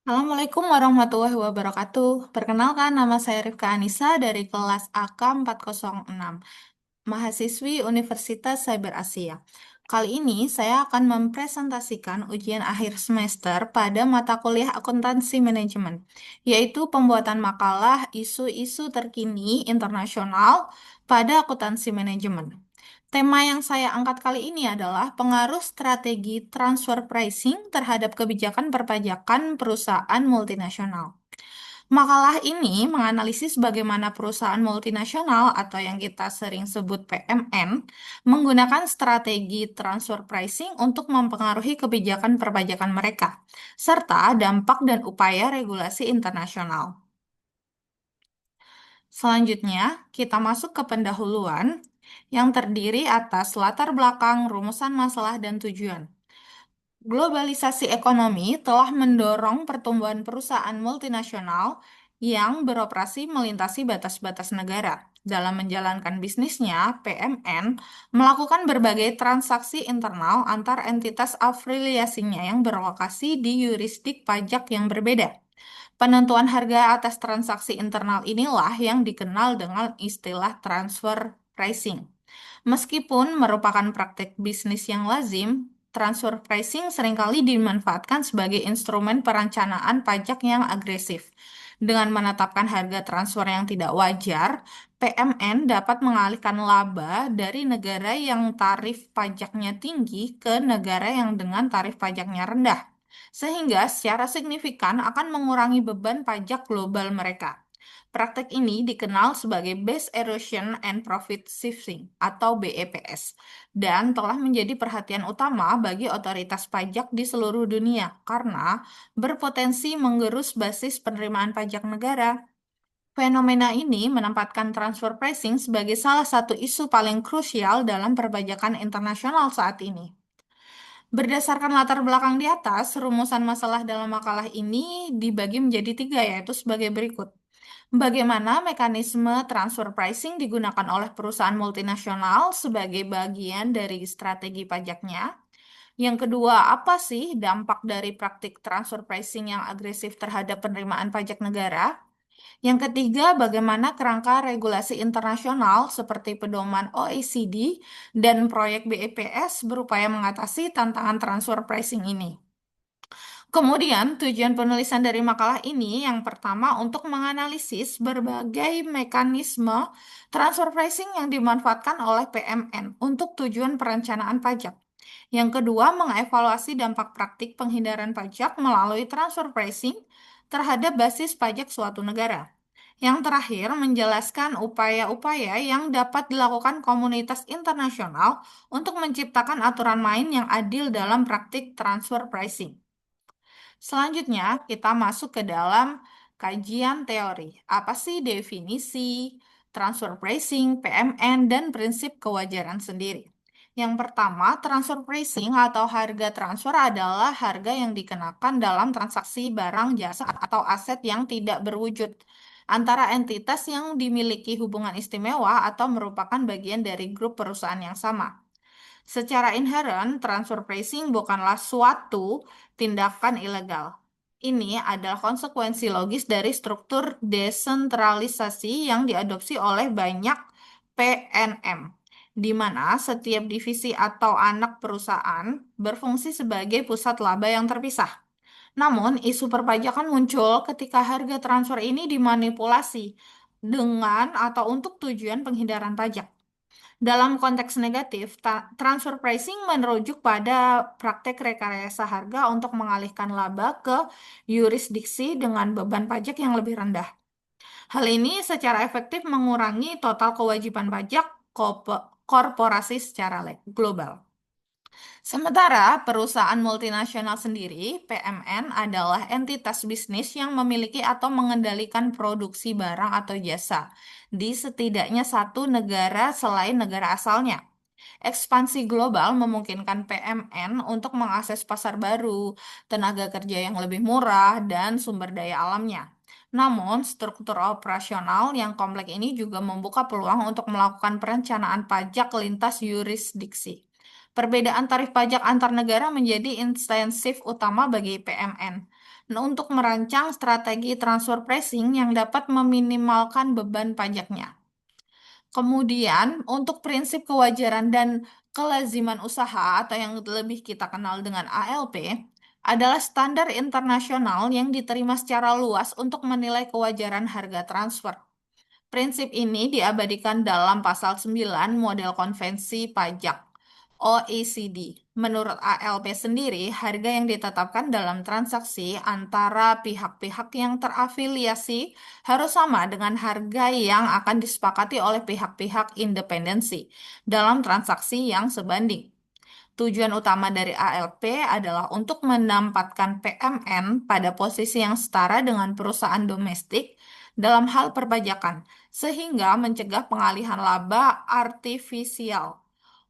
Assalamualaikum warahmatullahi wabarakatuh. Perkenalkan, nama saya Rifka Anissa dari kelas AK 406, mahasiswi Universitas Cyber Asia. Kali ini saya akan mempresentasikan ujian akhir semester pada mata kuliah akuntansi manajemen, yaitu pembuatan makalah isu-isu terkini internasional pada akuntansi manajemen. Tema yang saya angkat kali ini adalah pengaruh strategi transfer pricing terhadap kebijakan perpajakan perusahaan multinasional. Makalah ini menganalisis bagaimana perusahaan multinasional atau yang kita sering sebut PMN menggunakan strategi transfer pricing untuk mempengaruhi kebijakan perpajakan mereka, serta dampak dan upaya regulasi internasional. Selanjutnya, kita masuk ke pendahuluan yang terdiri atas latar belakang, rumusan masalah, dan tujuan. Globalisasi ekonomi telah mendorong pertumbuhan perusahaan multinasional yang beroperasi melintasi batas-batas negara. Dalam menjalankan bisnisnya, PMN melakukan berbagai transaksi internal antar entitas afiliasinya yang berlokasi di yurisdik pajak yang berbeda. Penentuan harga atas transaksi internal inilah yang dikenal dengan istilah transfer pricing. Meskipun merupakan praktik bisnis yang lazim, transfer pricing seringkali dimanfaatkan sebagai instrumen perencanaan pajak yang agresif. Dengan menetapkan harga transfer yang tidak wajar, PMN dapat mengalihkan laba dari negara yang tarif pajaknya tinggi ke negara yang dengan tarif pajaknya rendah, sehingga secara signifikan akan mengurangi beban pajak global mereka. Praktek ini dikenal sebagai Base Erosion and Profit Shifting atau BEPS dan telah menjadi perhatian utama bagi otoritas pajak di seluruh dunia karena berpotensi menggerus basis penerimaan pajak negara. Fenomena ini menempatkan transfer pricing sebagai salah satu isu paling krusial dalam perpajakan internasional saat ini. Berdasarkan latar belakang di atas, rumusan masalah dalam makalah ini dibagi menjadi tiga, yaitu sebagai berikut. Bagaimana mekanisme transfer pricing digunakan oleh perusahaan multinasional sebagai bagian dari strategi pajaknya? Yang kedua, apa sih dampak dari praktik transfer pricing yang agresif terhadap penerimaan pajak negara? Yang ketiga, bagaimana kerangka regulasi internasional seperti pedoman OECD dan proyek BEPS berupaya mengatasi tantangan transfer pricing ini? Kemudian, tujuan penulisan dari makalah ini yang pertama untuk menganalisis berbagai mekanisme transfer pricing yang dimanfaatkan oleh PMN untuk tujuan perencanaan pajak. Yang kedua, mengevaluasi dampak praktik penghindaran pajak melalui transfer pricing terhadap basis pajak suatu negara. Yang terakhir, menjelaskan upaya-upaya yang dapat dilakukan komunitas internasional untuk menciptakan aturan main yang adil dalam praktik transfer pricing. Selanjutnya, kita masuk ke dalam kajian teori. Apa sih definisi transfer pricing, PMN, dan prinsip kewajaran sendiri? Yang pertama, transfer pricing atau harga transfer adalah harga yang dikenakan dalam transaksi barang, jasa, atau aset yang tidak berwujud antara entitas yang dimiliki hubungan istimewa atau merupakan bagian dari grup perusahaan yang sama. Secara inheren, transfer pricing bukanlah suatu tindakan ilegal. Ini adalah konsekuensi logis dari struktur desentralisasi yang diadopsi oleh banyak PNM, di mana setiap divisi atau anak perusahaan berfungsi sebagai pusat laba yang terpisah. Namun, isu perpajakan muncul ketika harga transfer ini dimanipulasi dengan atau untuk tujuan penghindaran pajak. Dalam konteks negatif, transfer pricing merujuk pada praktek rekayasa harga untuk mengalihkan laba ke yurisdiksi dengan beban pajak yang lebih rendah. Hal ini secara efektif mengurangi total kewajiban pajak korporasi secara global. Sementara perusahaan multinasional sendiri, PMN, adalah entitas bisnis yang memiliki atau mengendalikan produksi barang atau jasa di setidaknya satu negara selain negara asalnya. Ekspansi global memungkinkan PMN untuk mengakses pasar baru, tenaga kerja yang lebih murah, dan sumber daya alamnya. Namun, struktur operasional yang kompleks ini juga membuka peluang untuk melakukan perencanaan pajak lintas yurisdiksi. Perbedaan tarif pajak antar negara menjadi insentif utama bagi PMN. Nah, untuk merancang strategi transfer pricing yang dapat meminimalkan beban pajaknya. Kemudian, untuk prinsip kewajaran dan kelaziman usaha atau yang lebih kita kenal dengan ALP adalah standar internasional yang diterima secara luas untuk menilai kewajaran harga transfer. Prinsip ini diabadikan dalam Pasal 9 Model Konvensi Pajak OECD. Menurut ALP sendiri, harga yang ditetapkan dalam transaksi antara pihak-pihak yang terafiliasi harus sama dengan harga yang akan disepakati oleh pihak-pihak independensi dalam transaksi yang sebanding. Tujuan utama dari ALP adalah untuk menempatkan PMN pada posisi yang setara dengan perusahaan domestik dalam hal perpajakan, sehingga mencegah pengalihan laba artifisial.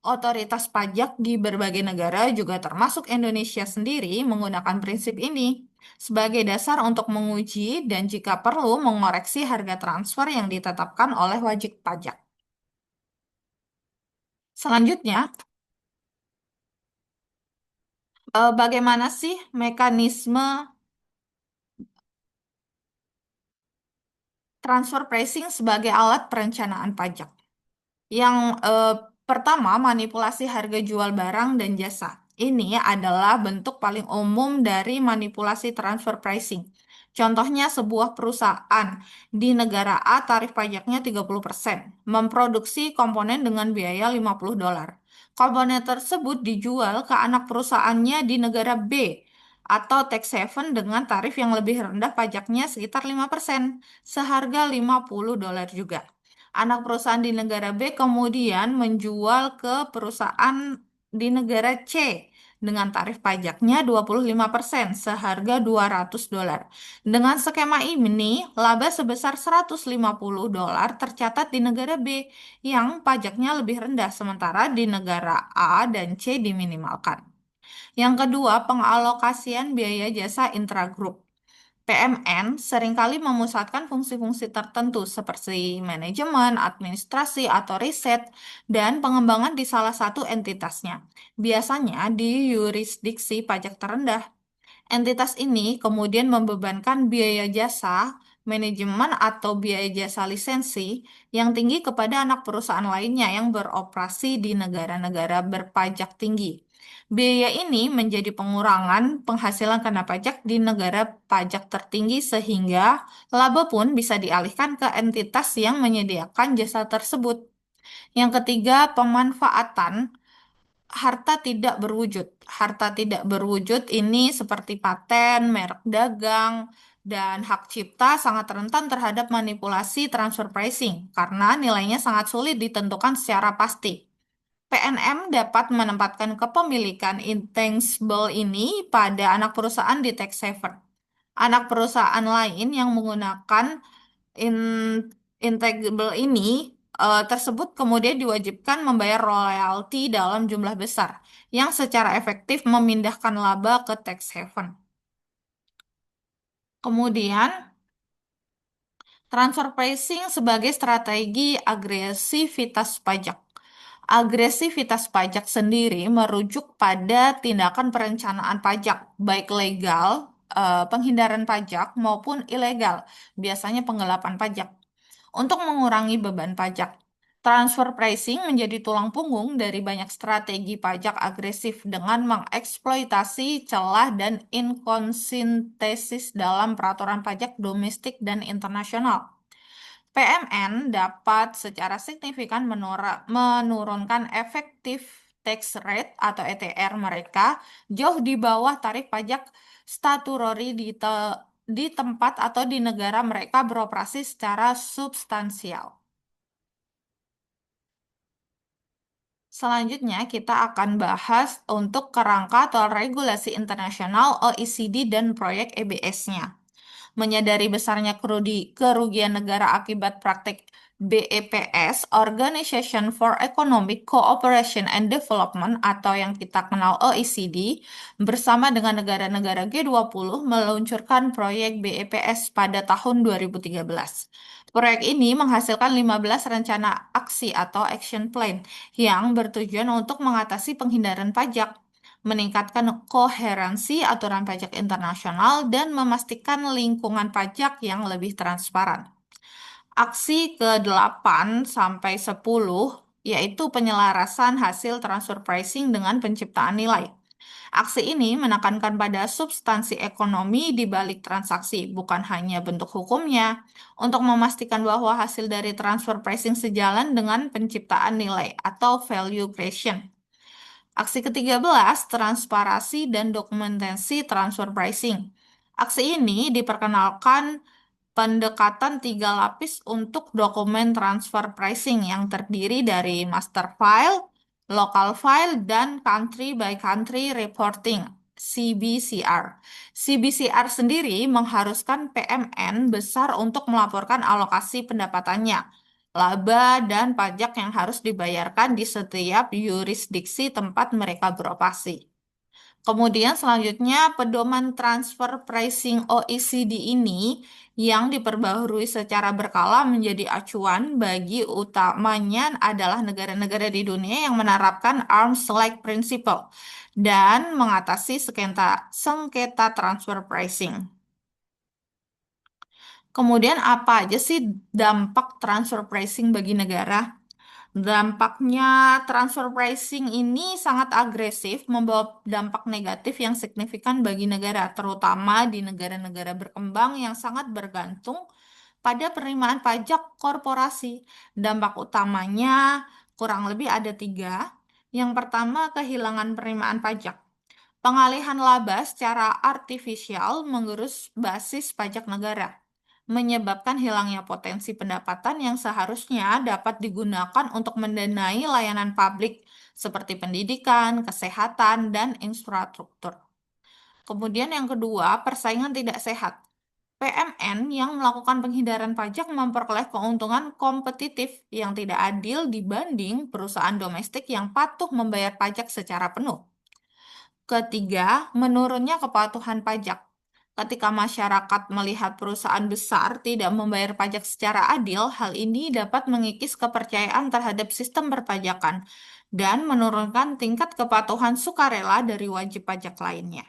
Otoritas pajak di berbagai negara juga termasuk Indonesia sendiri menggunakan prinsip ini sebagai dasar untuk menguji dan jika perlu mengoreksi harga transfer yang ditetapkan oleh wajib pajak. Selanjutnya, bagaimana sih mekanisme transfer pricing sebagai alat perencanaan pajak? Yang pertama, manipulasi harga jual barang dan jasa. Ini adalah bentuk paling umum dari manipulasi transfer pricing. Contohnya sebuah perusahaan di negara A tarif pajaknya 30%, memproduksi komponen dengan biaya $50. Komponen tersebut dijual ke anak perusahaannya di negara B atau tax haven dengan tarif yang lebih rendah pajaknya sekitar 5%, seharga $50 juga. Anak perusahaan di negara B kemudian menjual ke perusahaan di negara C dengan tarif pajaknya 25% seharga $200. Dengan skema ini, laba sebesar $150 tercatat di negara B yang pajaknya lebih rendah sementara di negara A dan C diminimalkan. Yang kedua, pengalokasian biaya jasa intragrup. PMN seringkali memusatkan fungsi-fungsi tertentu seperti manajemen, administrasi, atau riset, dan pengembangan di salah satu entitasnya. Biasanya di yurisdiksi pajak terendah. Entitas ini kemudian membebankan biaya jasa, manajemen atau biaya jasa lisensi yang tinggi kepada anak perusahaan lainnya yang beroperasi di negara-negara berpajak tinggi. Biaya ini menjadi pengurangan penghasilan kena pajak di negara pajak tertinggi sehingga laba pun bisa dialihkan ke entitas yang menyediakan jasa tersebut. Yang ketiga, pemanfaatan harta tidak berwujud. Harta tidak berwujud ini seperti paten, merek dagang, dan hak cipta sangat rentan terhadap manipulasi transfer pricing karena nilainya sangat sulit ditentukan secara pasti. PNM dapat menempatkan kepemilikan intangible ini pada anak perusahaan di tax haven. Anak perusahaan lain yang menggunakan intangible ini tersebut kemudian diwajibkan membayar royalti dalam jumlah besar yang secara efektif memindahkan laba ke tax haven. Kemudian, transfer pricing sebagai strategi agresivitas pajak. Agresivitas pajak sendiri merujuk pada tindakan perencanaan pajak, baik legal, penghindaran pajak, maupun ilegal, biasanya penggelapan pajak. Untuk mengurangi beban pajak, transfer pricing menjadi tulang punggung dari banyak strategi pajak agresif dengan mengeksploitasi celah dan inkonsistensi dalam peraturan pajak domestik dan internasional. PMN dapat secara signifikan menurunkan efektif tax rate atau ETR mereka jauh di bawah tarif pajak statutory di tempat atau di negara mereka beroperasi secara substansial. Selanjutnya, kita akan bahas untuk kerangka atau regulasi internasional OECD dan proyek EBS-nya. Menyadari besarnya kerugian negara akibat praktik BEPS, Organization for Economic Cooperation and Development atau yang kita kenal OECD, bersama dengan negara-negara G20 meluncurkan proyek BEPS pada tahun 2013. Proyek ini menghasilkan 15 rencana aksi atau action plan yang bertujuan untuk mengatasi penghindaran pajak, meningkatkan koherensi aturan pajak internasional, dan memastikan lingkungan pajak yang lebih transparan. Aksi ke-8 sampai 10 yaitu penyelarasan hasil transfer pricing dengan penciptaan nilai. Aksi ini menekankan pada substansi ekonomi di balik transaksi, bukan hanya bentuk hukumnya, untuk memastikan bahwa hasil dari transfer pricing sejalan dengan penciptaan nilai atau value creation. Aksi ke-13, transparasi dan dokumentasi transfer pricing. Aksi ini diperkenalkan pendekatan tiga lapis untuk dokumen transfer pricing yang terdiri dari master file, local file, dan country by country reporting (CBCR). CBCR sendiri mengharuskan PMN besar untuk melaporkan alokasi pendapatannya, laba, dan pajak yang harus dibayarkan di setiap yurisdiksi tempat mereka beroperasi. Kemudian selanjutnya pedoman transfer pricing OECD ini yang diperbaharui secara berkala menjadi acuan bagi utamanya adalah negara-negara di dunia yang menerapkan arm's length principle dan mengatasi sengketa transfer pricing. Kemudian apa aja sih dampak transfer pricing bagi negara? Dampaknya transfer pricing ini sangat agresif, membawa dampak negatif yang signifikan bagi negara, terutama di negara-negara berkembang yang sangat bergantung pada penerimaan pajak korporasi. Dampak utamanya kurang lebih ada tiga. Yang pertama, kehilangan penerimaan pajak. Pengalihan laba secara artifisial menggerus basis pajak negara, menyebabkan hilangnya potensi pendapatan yang seharusnya dapat digunakan untuk mendanai layanan publik seperti pendidikan, kesehatan, dan infrastruktur. Kemudian yang kedua, persaingan tidak sehat. PMN yang melakukan penghindaran pajak memperoleh keuntungan kompetitif yang tidak adil dibanding perusahaan domestik yang patuh membayar pajak secara penuh. Ketiga, menurunnya kepatuhan pajak. Ketika masyarakat melihat perusahaan besar tidak membayar pajak secara adil, hal ini dapat mengikis kepercayaan terhadap sistem perpajakan dan menurunkan tingkat kepatuhan sukarela dari wajib pajak lainnya.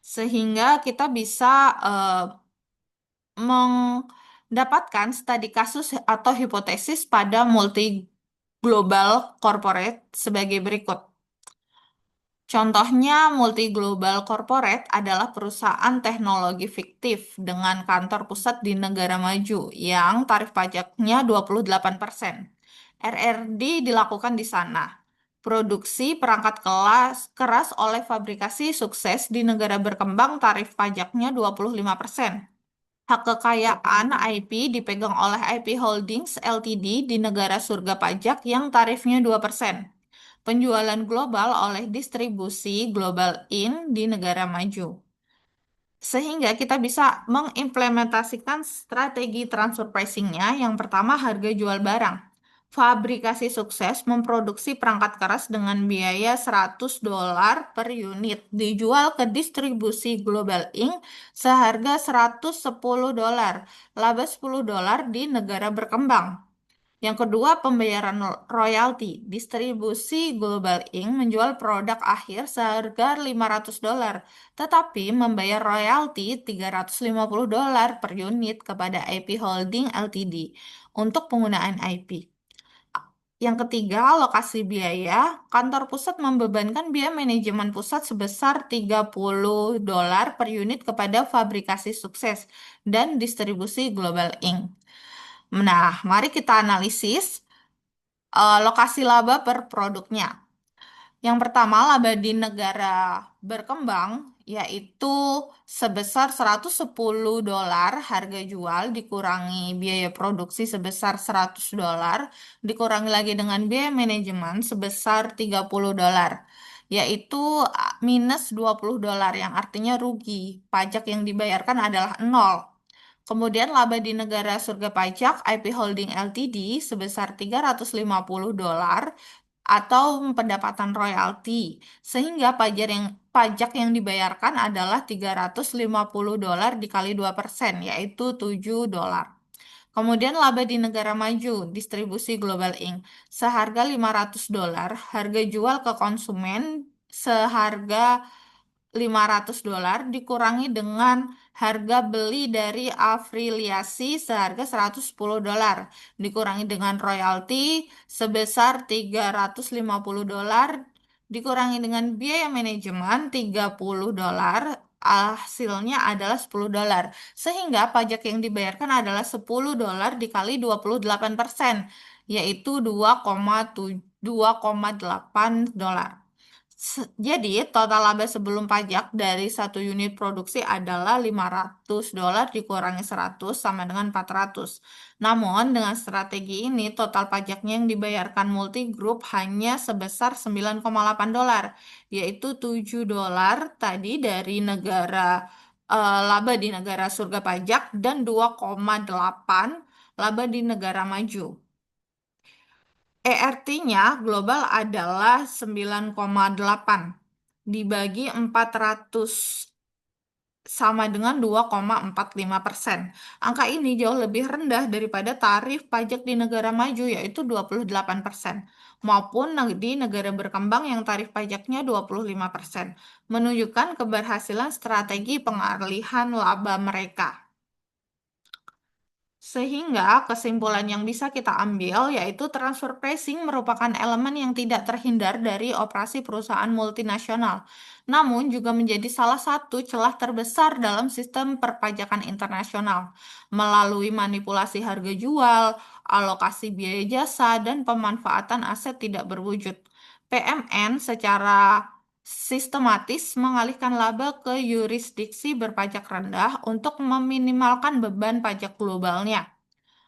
Sehingga kita bisa mendapatkan studi kasus atau hipotesis pada multi global corporate sebagai berikut. Contohnya, multi-global corporate adalah perusahaan teknologi fiktif dengan kantor pusat di negara maju yang tarif pajaknya 28%. RRD dilakukan di sana. Produksi perangkat keras oleh fabrikasi sukses di negara berkembang tarif pajaknya 25%. Hak kekayaan IP dipegang oleh IP Holdings Ltd di negara surga pajak yang tarifnya 2%. Penjualan global oleh distribusi Global In di negara maju. Sehingga kita bisa mengimplementasikan strategi transfer pricing-nya. Yang pertama, harga jual barang. Fabrikasi sukses memproduksi perangkat keras dengan biaya $100 per unit, dijual ke distribusi Global Inc. seharga $110, laba $10 di negara berkembang. Yang kedua, pembayaran royalti. Distribusi Global Inc. menjual produk akhir seharga $500, tetapi membayar royalti $350 per unit kepada IP Holding Ltd. untuk penggunaan IP. Yang ketiga, alokasi biaya. Kantor pusat membebankan biaya manajemen pusat sebesar $30 per unit kepada fabrikasi sukses dan distribusi Global Inc. Nah, mari kita analisis lokasi laba per produknya. Yang pertama, laba di negara berkembang yaitu sebesar $110 harga jual dikurangi biaya produksi sebesar $100 dikurangi lagi dengan biaya manajemen sebesar $30 yaitu minus $20 yang artinya rugi. Pajak yang dibayarkan adalah nol. Kemudian laba di negara surga pajak IP Holding Ltd sebesar $350 atau pendapatan royalti, sehingga pajak yang dibayarkan adalah $350 dikali 2%, yaitu $7. Kemudian laba di negara maju, distribusi Global Inc. Seharga $500, harga jual ke konsumen seharga $500 dikurangi dengan harga beli dari afiliasi seharga $110 dikurangi dengan royalti sebesar $350 dikurangi dengan biaya manajemen $30, hasilnya adalah $10, sehingga pajak yang dibayarkan adalah $10 dikali 28%, yaitu 2,8 dolar. Jadi, total laba sebelum pajak dari satu unit produksi adalah $500 dikurangi 100 sama dengan 400. Namun, dengan strategi ini, total pajaknya yang dibayarkan multigroup hanya sebesar $9,8, yaitu $7 tadi dari laba di negara surga pajak dan 2,8 laba di negara maju. ERT-nya global adalah 9,8 dibagi 400 sama dengan 2,45%. Angka ini jauh lebih rendah daripada tarif pajak di negara maju yaitu 28% maupun di negara berkembang yang tarif pajaknya 25%, menunjukkan keberhasilan strategi pengalihan laba mereka. Sehingga kesimpulan yang bisa kita ambil yaitu transfer pricing merupakan elemen yang tidak terhindar dari operasi perusahaan multinasional, namun juga menjadi salah satu celah terbesar dalam sistem perpajakan internasional. Melalui manipulasi harga jual, alokasi biaya jasa, dan pemanfaatan aset tidak berwujud, PMN secara sistematis mengalihkan laba ke yurisdiksi berpajak rendah untuk meminimalkan beban pajak globalnya.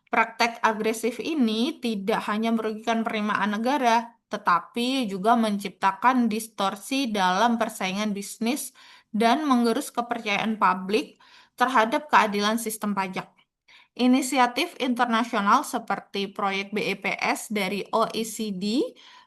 Praktek agresif ini tidak hanya merugikan penerimaan negara, tetapi juga menciptakan distorsi dalam persaingan bisnis dan menggerus kepercayaan publik terhadap keadilan sistem pajak. Inisiatif internasional seperti proyek BEPS dari OECD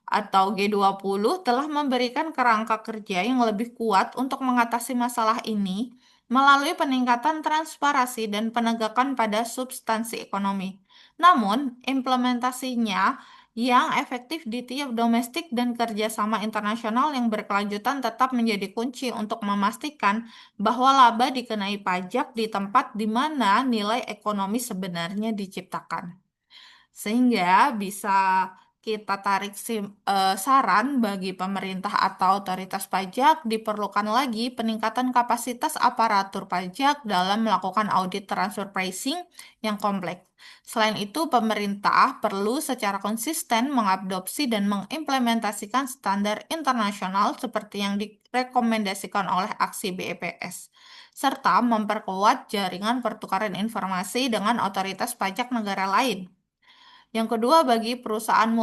atau G20 telah memberikan kerangka kerja yang lebih kuat untuk mengatasi masalah ini melalui peningkatan transparansi dan penegakan pada substansi ekonomi. Namun, implementasinya yang efektif di tiap domestik dan kerjasama internasional yang berkelanjutan tetap menjadi kunci untuk memastikan bahwa laba dikenai pajak di tempat di mana nilai ekonomi sebenarnya diciptakan. Sehingga bisa kita tarik saran bagi pemerintah atau otoritas pajak diperlukan lagi peningkatan kapasitas aparatur pajak dalam melakukan audit transfer pricing yang kompleks. Selain itu, pemerintah perlu secara konsisten mengadopsi dan mengimplementasikan standar internasional seperti yang direkomendasikan oleh aksi BEPS, serta memperkuat jaringan pertukaran informasi dengan otoritas pajak negara lain. Yang kedua, bagi perusahaan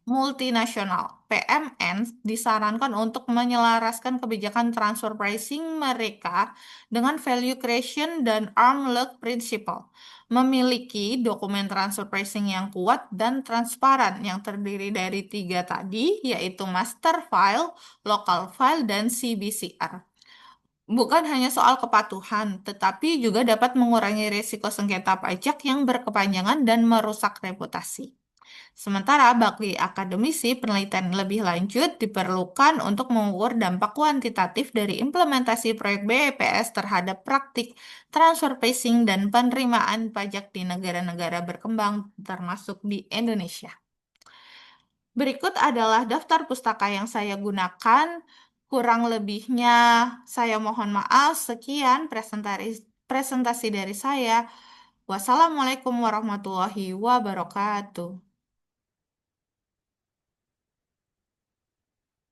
multinasional, PMN disarankan untuk menyelaraskan kebijakan transfer pricing mereka dengan value creation dan arm's length principle. Memiliki dokumen transfer pricing yang kuat dan transparan yang terdiri dari tiga tadi, yaitu master file, local file, dan CBCR. Bukan hanya soal kepatuhan, tetapi juga dapat mengurangi risiko sengketa pajak yang berkepanjangan dan merusak reputasi. Sementara bagi akademisi, penelitian lebih lanjut diperlukan untuk mengukur dampak kuantitatif dari implementasi proyek BEPS terhadap praktik transfer pricing dan penerimaan pajak di negara-negara berkembang, termasuk di Indonesia. Berikut adalah daftar pustaka yang saya gunakan. Kurang lebihnya saya mohon maaf. Sekian presentasi dari saya. Wassalamualaikum warahmatullahi wabarakatuh.